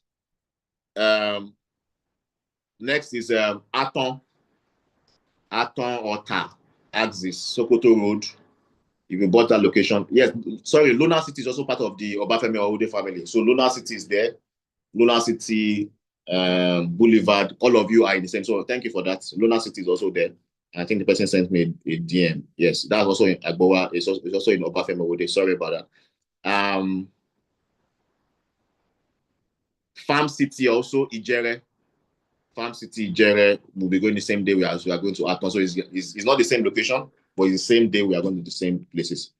is Aton Ota, Axis, Sokoto Road. If you bought that location, yes, sorry, Luna City is also part of the Obafemi Awode family. So Luna City is there. Luna City, Boulevard, all of you are in the same. So thank you for that. Luna City is also there. I think the person sent me a DM. Yes, that's also in Agbowa. It's also in Obafemi Awode. Sorry about that. Farm City also, Ijere. Farm City, Ijere will be going the same day we are going to Aton. So it's not the same location, but it's the same day we are going to the same places.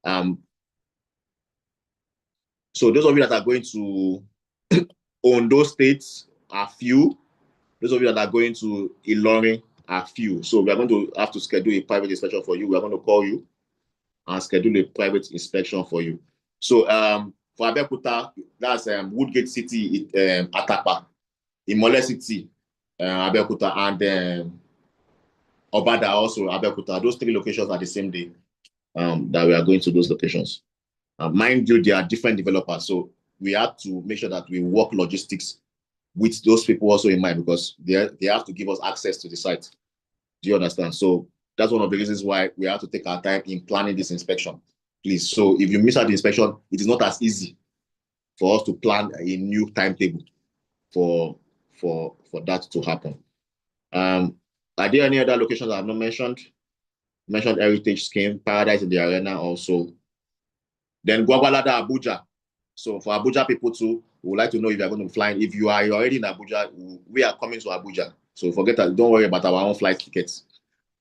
So those of you that are going to Ondo states are few. Those of you that are going to Ilorin are few. So we are going to have to schedule a private inspection for you. We are going to call you and schedule a private inspection for you. So for Abeokuta, that's Woodgate City, Atapa, Imole City, Abeokuta, and Obada also Abeokuta. Those three locations are the same day that we are going to those locations. Mind you, they are different developers, so we have to make sure that we work logistics with those people also in mind, because they have to give us access to the site. Do you understand? So that's one of the reasons why we have to take our time in planning this inspection, please. So if you miss out the inspection, it is not as easy for us to plan a new timetable for that to happen. Are there any other locations I have not mentioned? Mentioned Heritage Scheme, Paradise in the Arena also. Then Gwagwalada, Abuja. So for Abuja people too, we would like to know if you are going to fly. If you are already in Abuja, we are coming to Abuja. So forget that. Don't worry about our own flight tickets.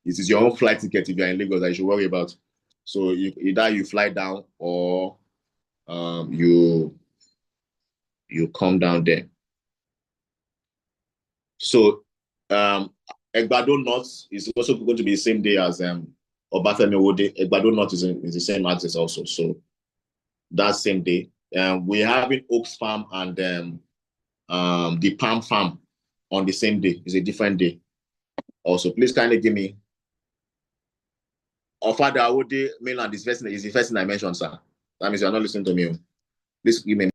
This is your own flight ticket if you are in Lagos that you should worry about. So either you fly down or you come down there. So Egbado North is also going to be the same day as Obafemi Awode. Egbado North is the same access also. So that same day. We're having Oaks Farm and the Palm Farm on the same day. It's a different day. Also, please kindly give me. Ofada Awode mainland is the first thing I mentioned, sir. That means you're not listening to me. Please give me.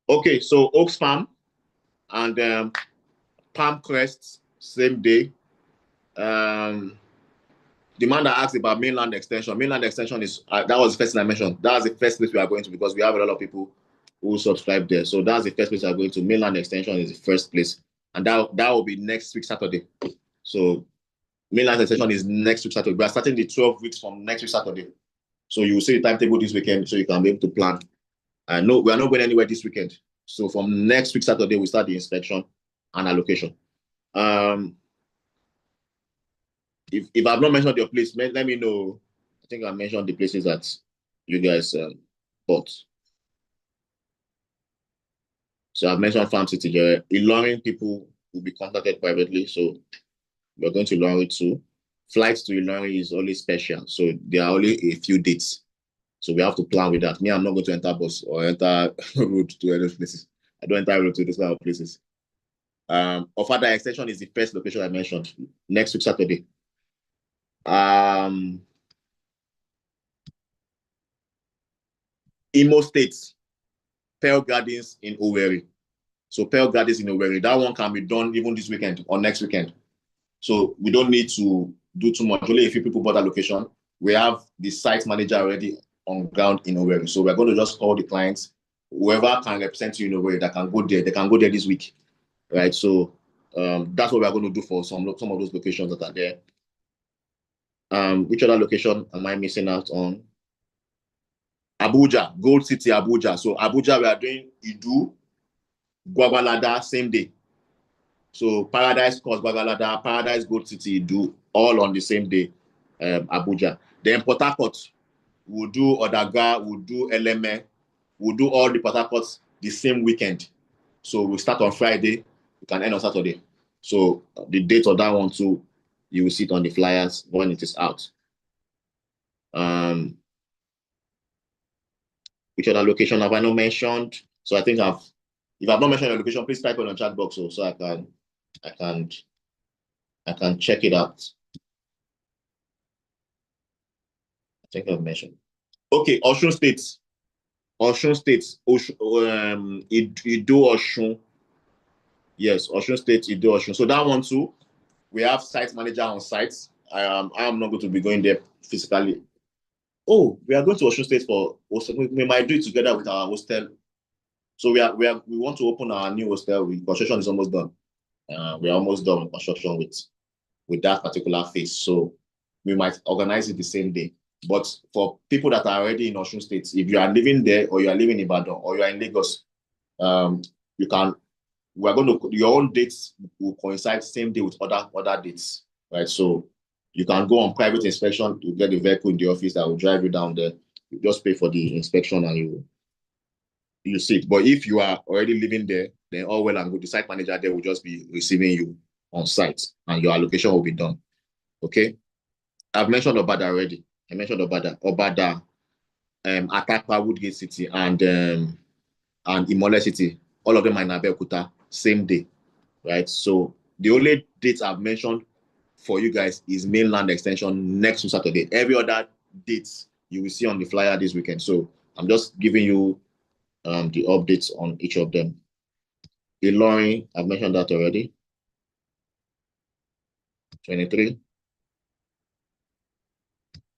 Okay, so Oaks Farm and Palm Crest, same day. The man that asked about mainland extension. Mainland extension is that was the first thing I mentioned. That's the first place we are going to, because we have a lot of people who subscribe there. So that's the first place we are going to. Mainland extension is the first place, and that will be next week Saturday. So mainland extension is next week Saturday. We are starting the 12 weeks from next week Saturday. So you will see the timetable this weekend, so you can be able to plan. No, we are not going anywhere this weekend. So from next week Saturday, we start the inspection, an allocation. If I've not mentioned your place, let me know. I think I mentioned the places that you guys bought. So I've mentioned Farm City here. Ilorin people will be contacted privately, so we're going to Ilorin too. Flights to Ilorin is always special, so there are only a few dates. So we have to plan with that. Me, I'm not going to enter bus or enter road to any places. I don't enter road to those kind of places. Ofada Extension is the first location I mentioned. Next week, Saturday. Imo State, Pearl Gardens in Owerri. So Pearl Gardens in Owerri, that one can be done even this weekend or next weekend. So we don't need to do too much. Only a few people bought that location. We have the site manager already on ground in Owerri. So we're going to just call the clients, whoever can represent you in Owerri that can go there, they can go there this week. Right. So that's what we're going to do for some of those locations that are there. Which other location am I missing out on? Abuja, Gold City, Abuja. So Abuja, we are doing Idu, Gwagwalada, same day. So Paradise Coast, Gwagwalada, Paradise Gold City, Idu, all on the same day, Abuja. Then Port Harcourt, we'll do Odaga, we'll do Eleme, we'll do all the Port Harcourts the same weekend. So we'll start on Friday, we can end on Saturday. So the date of that one too, you will see it on the flyers when it is out. Which other location have I not mentioned? So I think if I've not mentioned your location, please type on the chat box so I can check it out. I think I've mentioned. Okay, Osun State. Osun State. Ido Osun. Yes, Osun State, Ido Osun. So that one too, we have site manager on site. I am not going to be going there physically. Oh, we are going to Osun State for we might do it together with our hostel. So we want to open our new hostel. Construction is almost done. We are almost done with construction with that particular phase. So we might organize it the same day. But for people that are already in Osun State, if you are living there or you are living in Ibadan or you are in Lagos, your own dates will coincide same day with other dates, right? So you can go on private inspection to get the vehicle in the office that will drive you down there. You just pay for the inspection and you see it. But if you are already living there, then all well and good. The site manager there will just be receiving you on site and your allocation will be done. Okay. I've mentioned Obada already. I mentioned Obada, Atapa, Woodgate City, and Imole City. All of them are in Abeokuta, same day, right? So the only date I've mentioned for you guys is mainland extension next Saturday. Every other dates you will see on the flyer this weekend. So I'm just giving you the updates on each of them. Ilorin, I've mentioned that already. 23,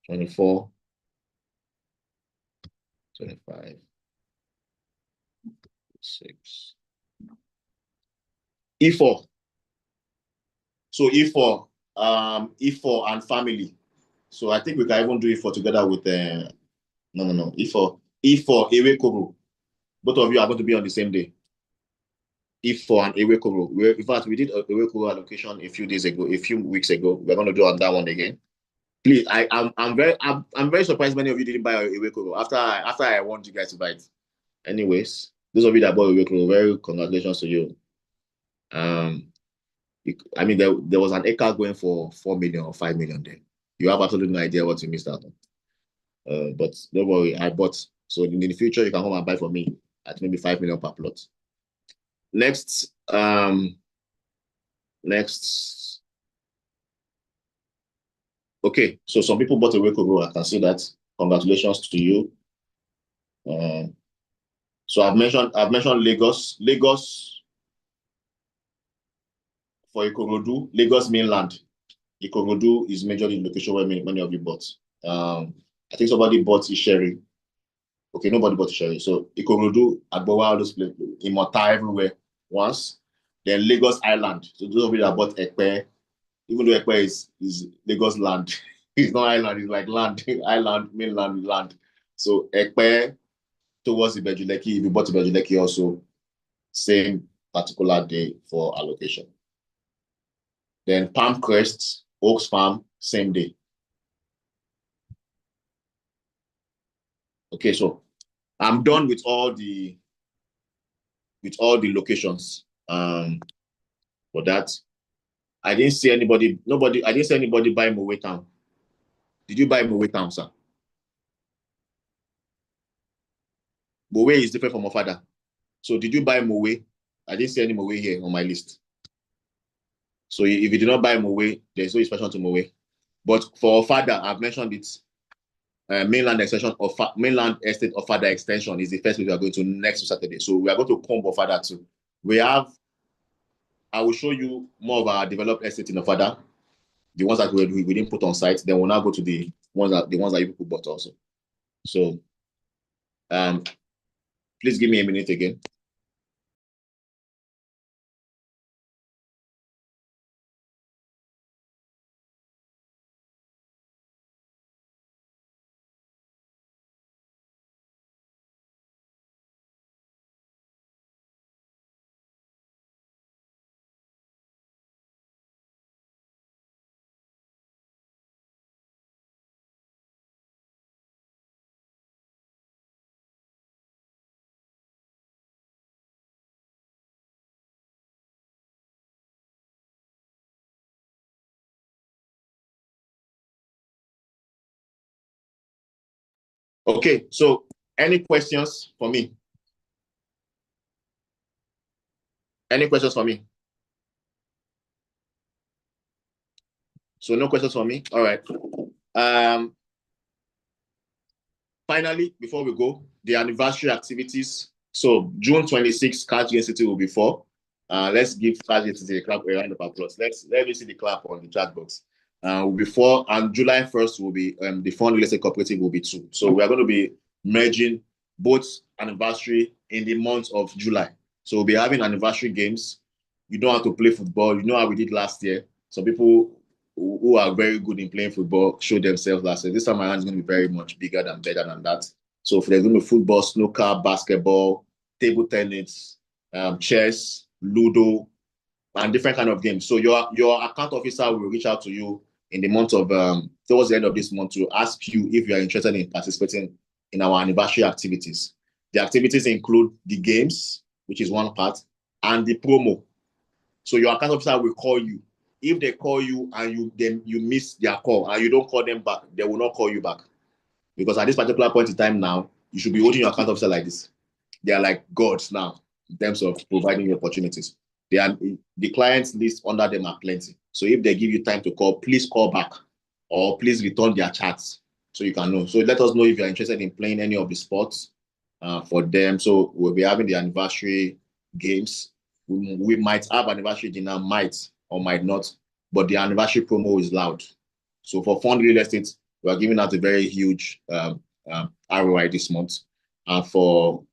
24, 25, 6. E4. So E4, E4 and family. So I think we can even do E4 together with no. E4 Ewekoro. Both of you are going to be on the same day. E4 and Ewekoro. In fact, we did Ewekoro allocation a few weeks ago. We're going to do on that one again. Please, I'm very surprised many of you didn't buy Ewekoro after I want you guys to buy it. Anyways, those of you that bought Ewekoro, very congratulations to you. I mean, there was an acre going for 4 million or 5 million there. You have absolutely no idea what you missed out on. But don't worry, I bought. So in the future, you can come and buy for me at maybe 5 million per plot. Next. Okay, so some people bought a Ewekoro. I can see that. Congratulations to you. So I've mentioned Lagos. Lagos for Ikorodu, Lagos mainland. Ikorodu is majorly the location where many of you bought. I think somebody bought Isheri. Okay, nobody bought Isheri. So Ikorodu, Agbowa, all those places, Imota everywhere once. Then Lagos Island. So those of you that bought Ekpe, even though Ekpe is Lagos land, it's not island, it's like land, island, mainland land. So Ekpe towards Ibejuleki, if you bought Ibejuleki also, same particular day for allocation. Then Palm Crest, Oaks Farm, same day. Okay, so I'm done with all the locations. For that, I didn't see anybody. I didn't see anybody buy Mowe Town. Did you buy Mowe Town, sir? Mowe is different from Ofada. So did you buy Mowe? I didn't see any Mowe here on my list. So if you did not buy Mowe, there's no inspection to Mowe. But for Ofada, I've mentioned it. Mainland extension of mainland estate Ofada extension is the first week we are going to next Saturday. So we are going to comb Ofada too. I will show you more of our developed estate in Ofada, the ones that we didn't put on site. Then we'll now go to the ones that you bought also. So please give me a minute again. Okay, so any questions for me? Any questions for me? So no questions for me? All right. Finally, before we go, the anniversary activities. So June 26th, Cash City will be for. Let's give Cash City a round of applause. Let me see the clap on the chat box. Will be 4, and July 1st will be the Fund Real Estate Cooperative will be 2. So we are going to be merging both anniversary in the month of July. So we'll be having anniversary games. You don't have to play football. You know how we did last year. Some people who are very good in playing football show themselves last year. This time around is going to be very much bigger than better than that. So if there's going to be football, snooker, basketball, table tennis, chess, Ludo, and different kind of games. So your account officer will reach out to you in the month of towards the end of this month to ask you if you are interested in participating in our anniversary activities. The activities include the games, which is one part, and the promo. So your account officer will call you. If they call you and you miss their call and you don't call them back, they will not call you back. Because at this particular point in time now, you should be holding your account officer like this. They are like gods now in terms of providing you opportunities. The clients list under them are plenty. So if they give you time to call, please call back or please return their chats so you can know. So let us know if you're interested in playing any of the sports for them. So we'll be having the anniversary games. We might have anniversary dinner, might or might not, but the anniversary promo is loud. So for Fund Real Estate, we are giving out a very huge ROI this month. And for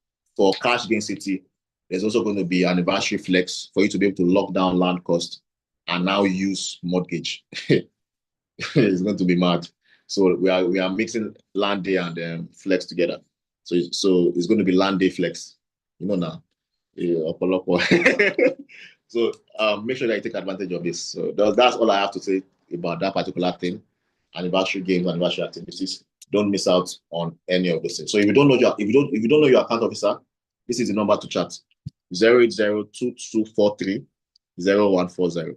Cash Gain City, there's also going to be anniversary flex for you to be able to lock down land cost and now use mortgage. It's going to be mad. So we are mixing Landey and flex together. So it's going to be Landey flex. You know now. So make sure that you take advantage of this. So that's all I have to say about that particular thing. Anniversary games, anniversary activities. Don't miss out on any of those things. So if you don't know your account officer, this is the number to chat: 08022430140.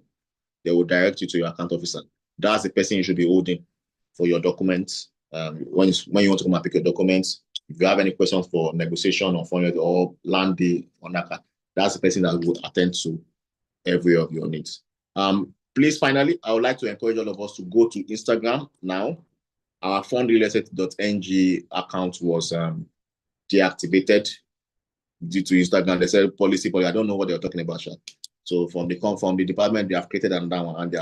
They will direct you to your account officer. That's the person you should be holding for your documents. When you want to come and pick your documents, if you have any questions for negotiation or land deal on that, that's the person that will attend to every of your needs. Please, finally, I would like to encourage all of us to go to Instagram now. Our fundrealestate.ng account was deactivated due to Instagram. They said policy, but I don't know what they're talking about. So from the department, they have created another one, and we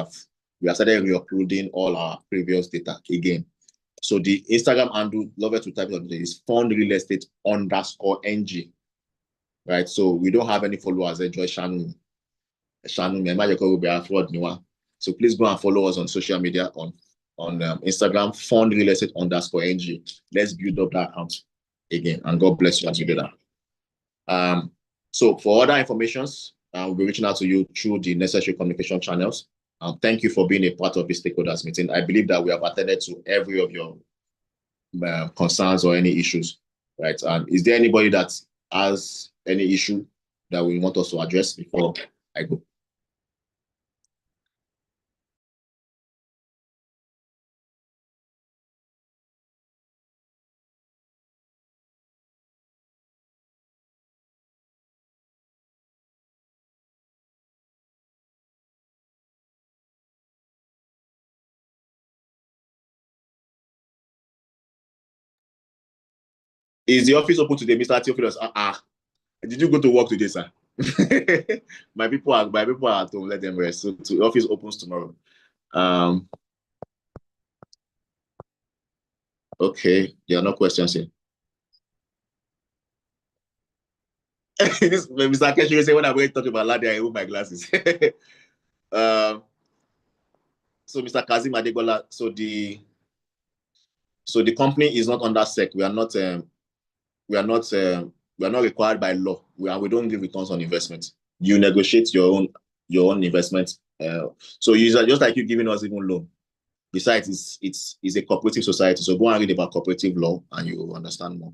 have started re-uploading all our previous data again. So the Instagram handle, love it to type it, is fundrealestate_ng. Right. So we don't have any followers. Enjoy Shanu. So please go and follow us on social media on Instagram, fundrealestate_ng. Let's build up that account again, and God bless you as you do that. So for other informations, we'll be reaching out to you through the necessary communication channels. Thank you for being a part of this stakeholders meeting. I believe that we have attended to every of your concerns or any issues, right? Is there anybody that has any issue that we want us to address before I go? Is the office open today, Mr. Theophilus? Did you go to work today, sir? my people are at home. Let them rest. So the office opens tomorrow. Okay, there are no questions here. Mr. Keshi say when I'm going to talk about Landey, I remove my glasses. So Mr. Kazim Adegola, so the company is not under SEC. We are not required by law. We don't give returns on investment. You negotiate your own investment. So just like you giving us even loan. Besides, it's a cooperative society. So go and read about cooperative law and you will understand more.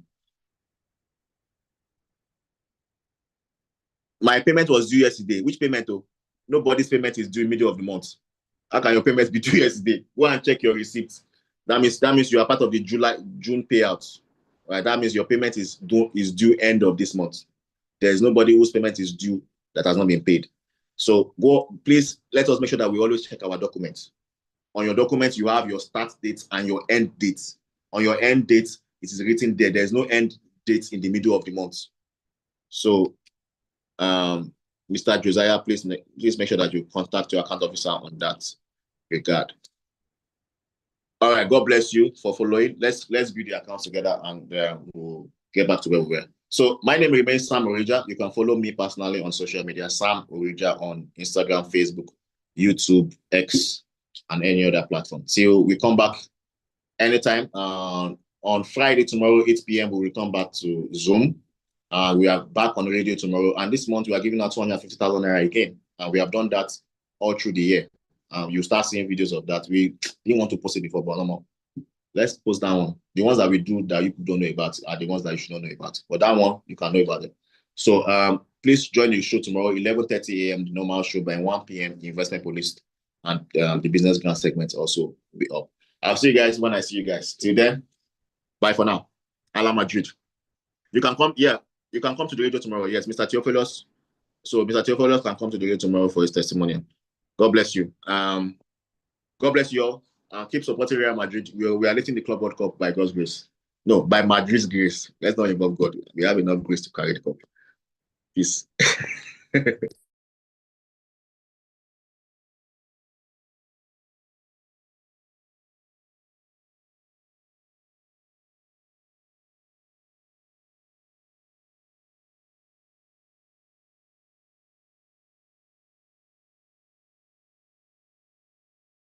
My payment was due yesterday. Which payment though? Nobody's payment is due middle of the month. How can your payment be due yesterday? Go and check your receipts. That means you are part of the June payout. Right? That means your payment is due end of this month. There is nobody whose payment is due that has not been paid. So please let us make sure that we always check our documents. On your documents, you have your start date and your end date. On your end date, it is written there. There's no end date in the middle of the month. So, Mr. Josiah, please make sure that you contact your account officer on that regard. All right, God bless you for following. Let's view the accounts together and we'll get back to where we were. So my name remains Sam Orija. You can follow me personally on social media, Sam Orija on Instagram, Facebook, YouTube, X, and any other platform. Till we come back anytime. On Friday, tomorrow, 8 p.m., we'll return back to Zoom. We are back on radio tomorrow. And this month, we are giving out 250,000 naira again. And we have done that all through the year. You start seeing videos of that. We didn't want to post it before, but no more. Let's post that one. The ones that we do that you don't know about are the ones that you should not know about. But that one, you can know about it. So please join the show tomorrow, 11:30 a.m., the normal show. By 1 p.m., the investment police and the business grant segment also will be up. I'll see you guys when I see you guys. Till then, bye for now. Ala Madrid. You can come, yeah. You can come to the radio tomorrow. Yes, Mr. Theophilus. So Mr. Theophilus can come to the radio tomorrow for his testimonial. God bless you. God bless you all. Keep supporting Real Madrid. We are lifting the Club World Cup by God's grace. No, by Madrid's grace. Let's not involve God. We have enough grace to carry the cup. Peace.